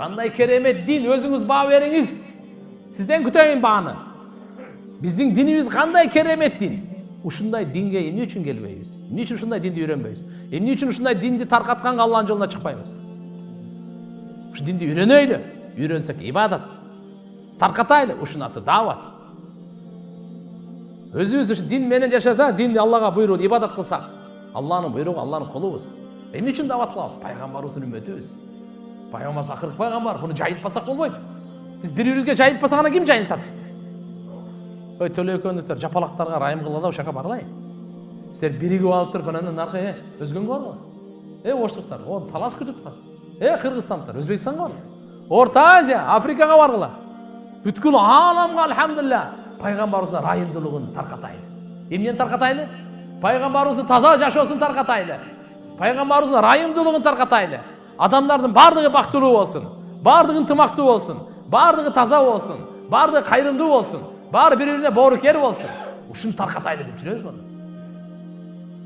Кандай керемет дин, өзүңүз баа бериңиз. Сизден күтөйүн бааны. Биздин динибиз кандай керемет дин. Ушундай динге эмне үчүн келбейбиз? Эмне үчүн ушундай динди үйрөнбөйбүз? Эмне үчүн ушундай динди таркатканга Аллахтын жолуна чыкпайбыз? Ушу динди үйрөнөйлү. Үйрөнсөк ибадат. Таркатайлы, ушунун аты даават. Өзүбүз ушу дин менен жашасак, дин Аллага буйрук, ибадат кылсак, Аллахнын буйругу, Аллахнын колубуз. Эмне үчүн даават кылабыз? Пайгамбарыбыздын үммөтүбүз. Пайгамбарыбыз акыркы пайгамбар, буну жайылтпасак болбойт. Биз бири-бирибизге жайылтпасак ана ким жайылтат? Ой, төлөкөндүктөр, жапалактарга райым кылгыла да ушака барлай. Силер биригип алып туруп анан наркы, өзгөнгө барбы? Оштуктар, талас күтүп кал. Кыргызстандыктар, Өзбекстанга бар. Орта Азия, Африкага баргыла. Бүткүл ааламга алхамдулилlah пайгамбарыбыздын райымдуулугун таркатайлы. Эмнени таркатайлы? Пайгамбарыбыздын таза жашоосун таркатайлы. Пайгамбарыбыздын райымдуулугун таркатайлы. Адамдардын бардыгы бактылуу болсун, бардыгы ынтымактуу болсун, бардыгы таза болсун, бардыгы кайрымдуу болсун, баары бири-бирине боорукер болсун. Ушуну таркатайлы деп жүрөбүз.